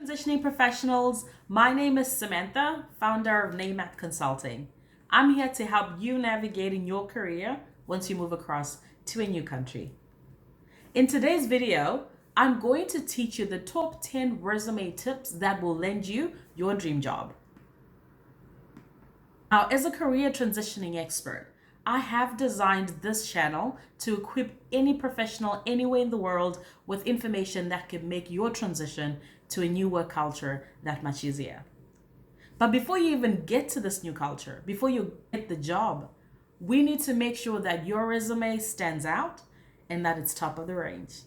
Transitioning professionals, my name is Samantha, founder of NAMAT Consulting. I'm here to help you navigate in your career once you move across to a new country. In today's video, I'm going to teach you the top 10 resume tips that will land you your dream job. Now, as a career transitioning expert, I have designed this channel to equip any professional anywhere in the world with information that can make your transition to a new work culture that much easier. But before you even get to this new culture, before you get the job, we need to make sure that your resume stands out and that it's top of the range.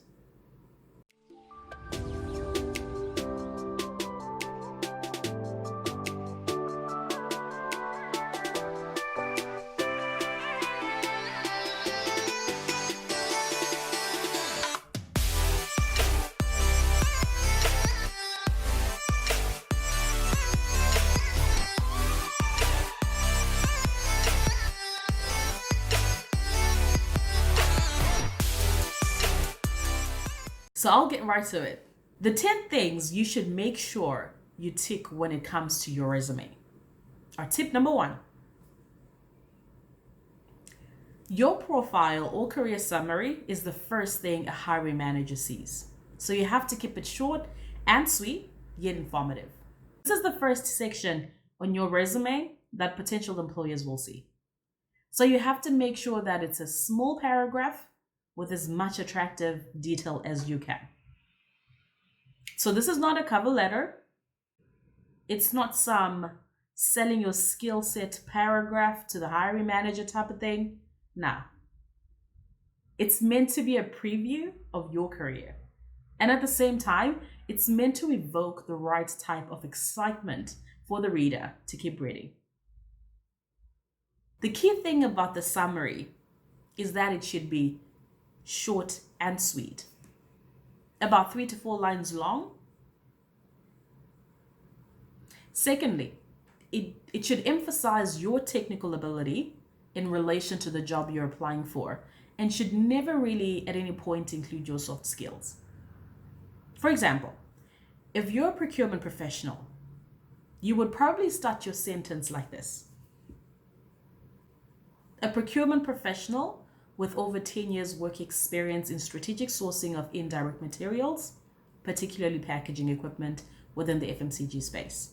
So I'll get right to it. The 10 things you should make sure you tick when it comes to your resume are tip number 1. Your profile or career summary is the first thing a hiring manager sees. So you have to keep it short and sweet, yet informative. This is the first section on your resume that potential employers will see. So you have to make sure that it's a small paragraph with as much attractive detail as you can. So this is not a cover letter. It's not some selling your skill set paragraph to the hiring manager type of thing. Nah. It's meant to be a preview of your career. And at the same time, it's meant to evoke the right type of excitement for the reader to keep reading. The key thing about the summary is that it should be short and sweet, about 3 to 4 lines long. Secondly, it should emphasize your technical ability in relation to the job you're applying for and should never really at any point include your soft skills. For example, if you're a procurement professional, you would probably start your sentence like this. A procurement professional with over 10 years work experience in strategic sourcing of indirect materials, particularly packaging equipment within the FMCG space.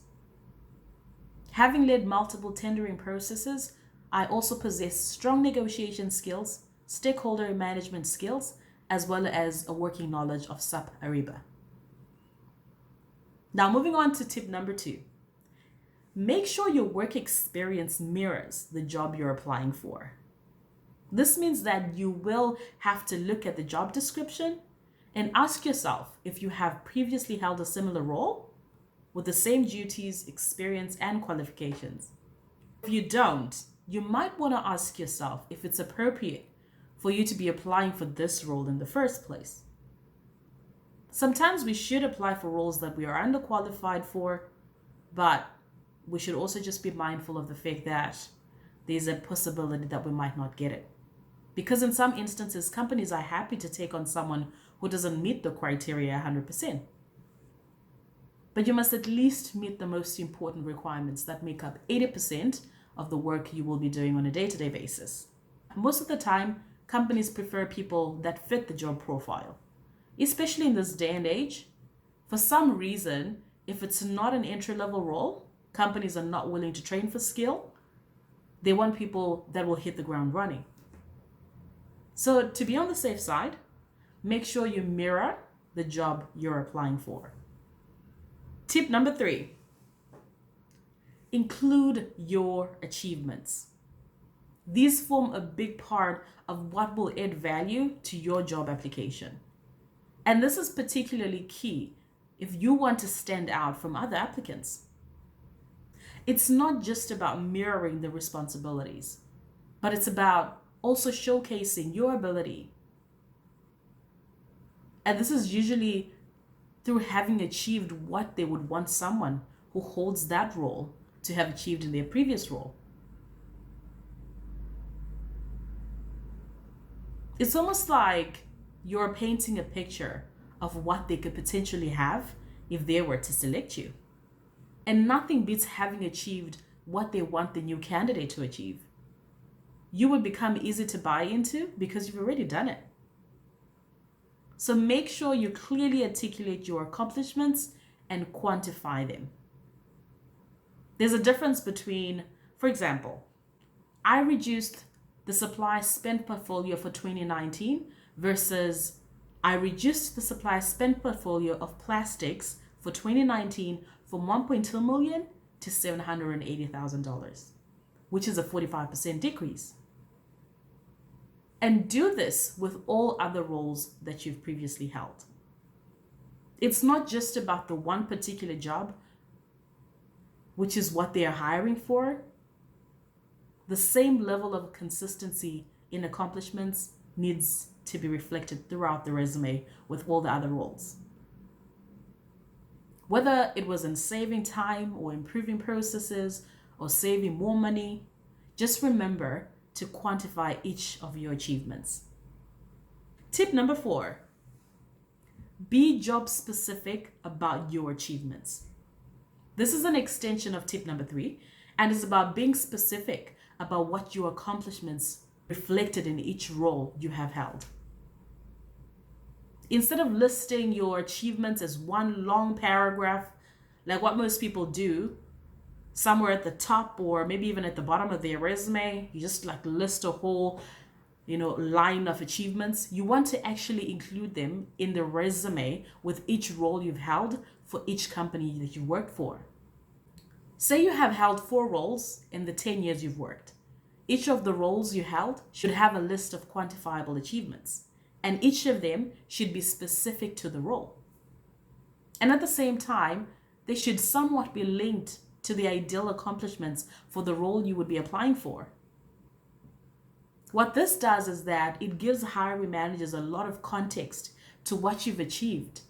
Having led multiple tendering processes, I also possess strong negotiation skills, stakeholder management skills, as well as a working knowledge of SAP Ariba. Now moving on to tip number 2. Make sure your work experience mirrors the job you're applying for. This means that you will have to look at the job description and ask yourself if you have previously held a similar role with the same duties, experience, and qualifications. If you don't, you might want to ask yourself if it's appropriate for you to be applying for this role in the first place. Sometimes we should apply for roles that we are underqualified for, but we should also just be mindful of the fact that there's a possibility that we might not get it. Because in some instances, companies are happy to take on someone who doesn't meet the criteria 100%. But you must at least meet the most important requirements that make up 80% of the work you will be doing on a day-to-day basis. Most of the time, companies prefer people that fit the job profile. Especially in this day and age, for some reason, if it's not an entry-level role, companies are not willing to train for skill. They want people that will hit the ground running. So to be on the safe side, make sure you mirror the job you're applying for. Tip number 3, include your achievements. These form a big part of what will add value to your job application. And this is particularly key if you want to stand out from other applicants. It's not just about mirroring the responsibilities, but it's about also showcasing your ability. And this is usually through having achieved what they would want someone who holds that role to have achieved in their previous role. It's almost like you're painting a picture of what they could potentially have if they were to select you. And nothing beats having achieved what they want the new candidate to achieve. You would become easy to buy into because you've already done it. So make sure you clearly articulate your accomplishments and quantify them. There's a difference between, for example, I reduced the supply spend portfolio for 2019 versus I reduced the supply spend portfolio of plastics for 2019 from 1.2 million to $780,000, which is a 45% decrease. And do this with all other roles that you've previously held. It's not just about the one particular job, which is what they are hiring for. The same level of consistency in accomplishments needs to be reflected throughout the resume with all the other roles. Whether it was in saving time or improving processes or saving more money, just remember to quantify each of your achievements. Tip number 4, be job specific about your achievements. This is an extension of tip number 3 and is about being specific about what your accomplishments reflected in each role you have held. Instead of listing your achievements as one long paragraph, like what most people do, somewhere at the top or maybe even at the bottom of their resume, you just like list a whole, line of achievements. You want to actually include them in the resume with each role you've held for each company that you've worked for. Say you have held 4 roles in the 10 years you've worked. Each of the roles you held should have a list of quantifiable achievements, and each of them should be specific to the role. And at the same time, they should somewhat be linked to the ideal accomplishments for the role you would be applying for. What this does is that it gives hiring managers a lot of context to what you've achieved,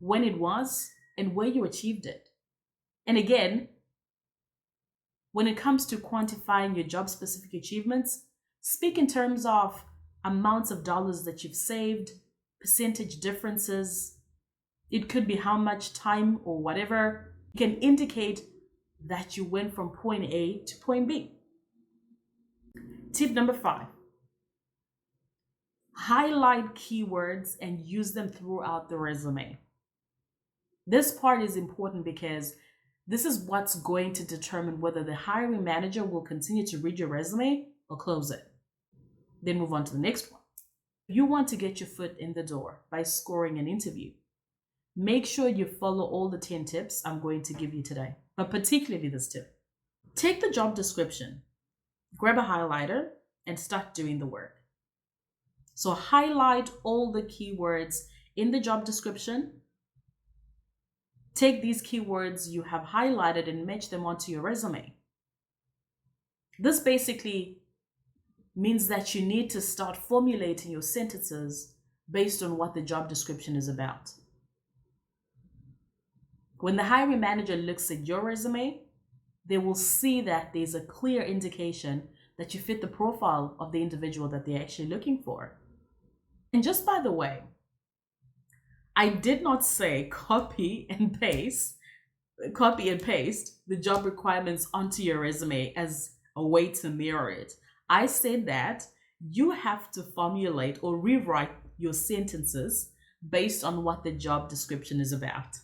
when it was, and where you achieved it. And again, when it comes to quantifying your job-specific achievements, speak in terms of amounts of dollars that you've saved, percentage differences. It could be how much time or whatever. You can indicate that you went from point A to point B. Tip number 5, highlight keywords and use them throughout the resume. This part is important because this is what's going to determine whether the hiring manager will continue to read your resume or close it. Then move on to the next one. You want to get your foot in the door by scoring an interview. Make sure you follow all the 10 tips I'm going to give you today, but particularly this tip. Take the job description, grab a highlighter, and start doing the work. So highlight all the keywords in the job description. Take these keywords you have highlighted and match them onto your resume. This basically means that you need to start formulating your sentences based on what the job description is about. When the hiring manager looks at your resume, they will see that there's a clear indication that you fit the profile of the individual that they're actually looking for. And just by the way, I did not say copy and paste the job requirements onto your resume as a way to mirror it. I said that you have to formulate or rewrite your sentences based on what the job description is about.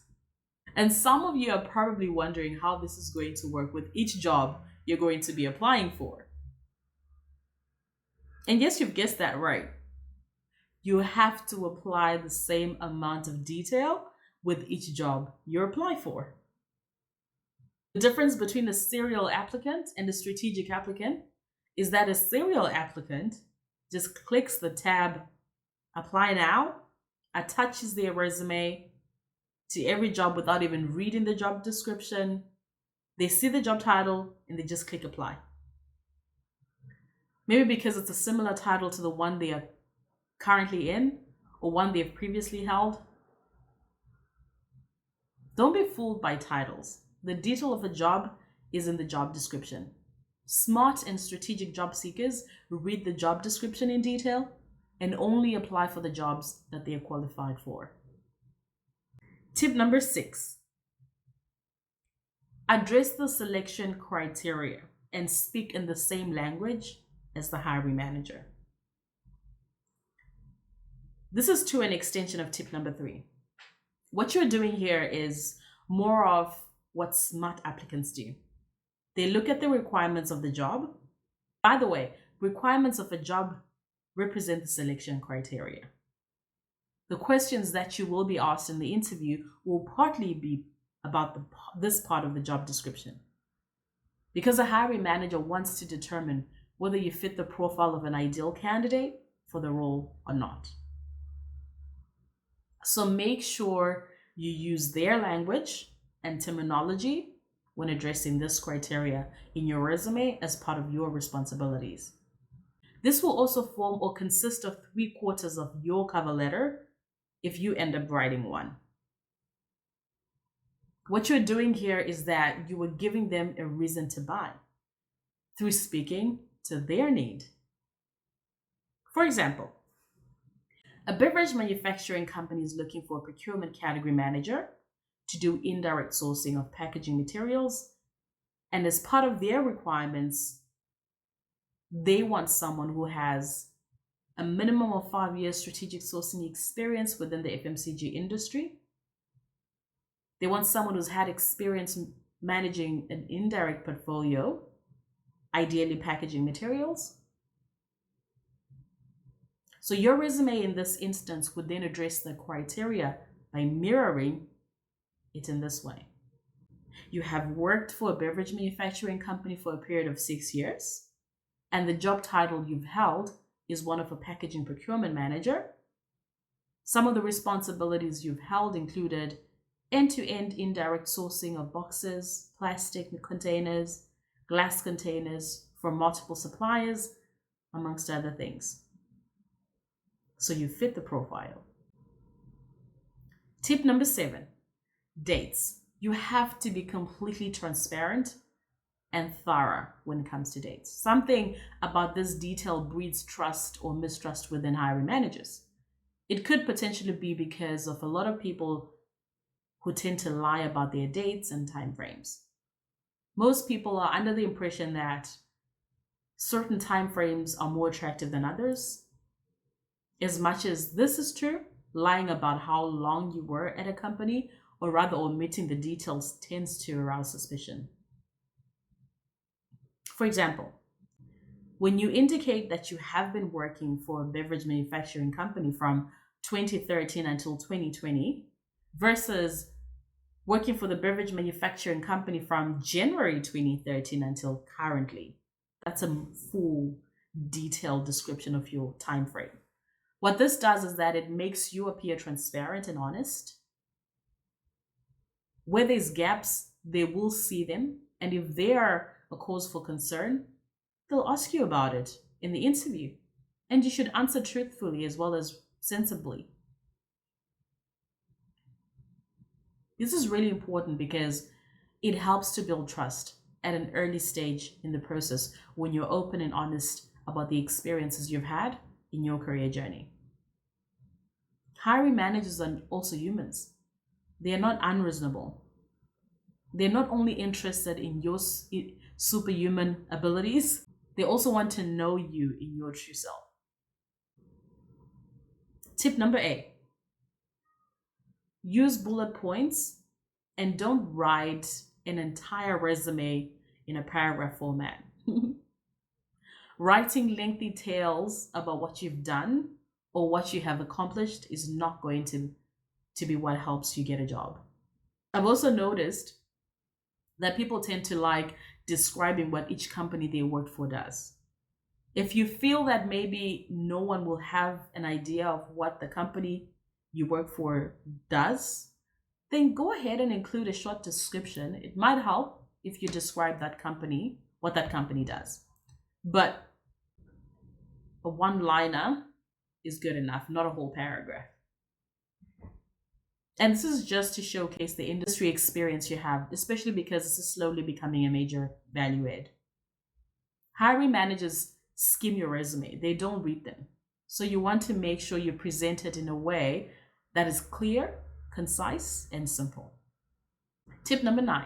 And some of you are probably wondering how this is going to work with each job you're going to be applying for. And yes, you've guessed that right. You have to apply the same amount of detail with each job you apply for. The difference between a serial applicant and a strategic applicant is that a serial applicant just clicks the tab Apply Now, attaches their resume to every job without even reading the job description. They see the job title and they just click Apply. Maybe because it's a similar title to the one they are currently in or one they've previously held. Don't be fooled by titles. The detail of a job is in the job description. Smart and strategic job seekers read the job description in detail and only apply for the jobs that they are qualified for. Tip number 6, address the selection criteria and speak in the same language as the hiring manager. This is to an extension of tip number 3. What you're doing here is more of what smart applicants do. They look at the requirements of the job. By the way, requirements of a job represent the selection criteria. The questions that you will be asked in the interview will partly be about this part of the job description. Because a hiring manager wants to determine whether you fit the profile of an ideal candidate for the role or not. So make sure you use their language and terminology when addressing this criteria in your resume as part of your responsibilities. This will also form or consist of 3/4 of your cover letter if you end up writing one. What you're doing here is that you are giving them a reason to buy through speaking to their need. For example, a beverage manufacturing company is looking for a procurement category manager to do indirect sourcing of packaging materials. And as part of their requirements, they want someone who has a minimum of 5 years strategic sourcing experience within the FMCG industry. They want someone who's had experience managing an indirect portfolio, ideally packaging materials. So your resume in this instance would then address the criteria by mirroring it in this way. You have worked for a beverage manufacturing company for a period of 6 years, and the job title you've held is one of a packaging procurement manager. Some of the responsibilities you've held included end-to-end indirect sourcing of boxes, plastic containers, glass containers from multiple suppliers, amongst other things. So you fit the profile. Tip number 7, dates. You have to be completely transparent and thorough when it comes to dates. Something about this detail breeds trust or mistrust within hiring managers. It could potentially be because of a lot of people who tend to lie about their dates and timeframes. Most people are under the impression that certain timeframes are more attractive than others. As much as this is true, lying about how long you were at a company, or rather omitting the details, tends to arouse suspicion. For example, when you indicate that you have been working for a beverage manufacturing company from 2013 until 2020 versus working for the beverage manufacturing company from January 2013 until currently, that's a full detailed description of your time frame. What this does is that it makes you appear transparent and honest. Where there's gaps, they will see them. And if they are a cause for concern, they'll ask you about it in the interview. And you should answer truthfully as well as sensibly. This is really important because it helps to build trust at an early stage in the process when you're open and honest about the experiences you've had in your career journey. Hiring managers are also humans. They are not unreasonable. They're not only interested in your superhuman abilities, they also want to know you in your true self. Tip number 8, use bullet points and don't write an entire resume in a paragraph format. Writing lengthy tales about what you've done or what you have accomplished is not going to be what helps you get a job. I've also noticed that people tend to like describing what each company they work for does. If you feel that maybe no one will have an idea of what the company you work for does, then go ahead and include a short description. It might help if you describe that company, what that company does. But a one-liner is good enough, not a whole paragraph. And this is just to showcase the industry experience you have, especially because this is slowly becoming a major value add. Hiring managers skim your resume, they don't read them. So you want to make sure you present it in a way that is clear, concise, and simple. Tip number 9,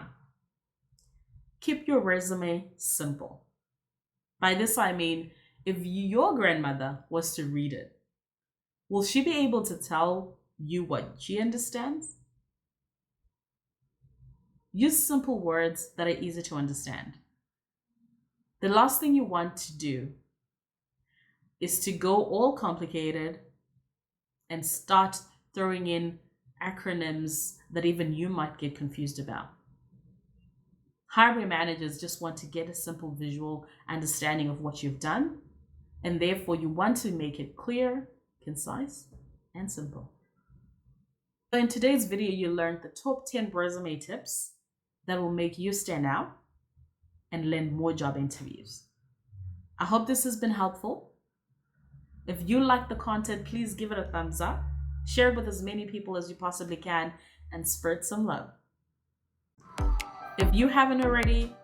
keep your resume simple. By this, I mean, if your grandmother was to read it, will she be able to tell you what she understands? Use simple words that are easy to understand. The last thing you want to do is to go all complicated and start throwing in acronyms that even you might get confused about. Hiring managers just want to get a simple visual understanding of what you've done, and therefore you want to make it clear, concise, and simple. So in today's video, you learned the top 10 resume tips that will make you stand out and land more job interviews. I hope this has been helpful. If you like the content, please give it a thumbs up, share it with as many people as you possibly can, and spread some love. If you haven't already,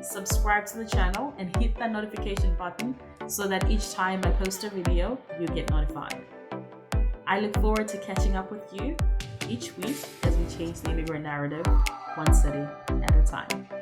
subscribe to the channel and hit that notification button so that each time I post a video, you get notified. I look forward to catching up with you each week as we change the immigrant narrative one city at a time.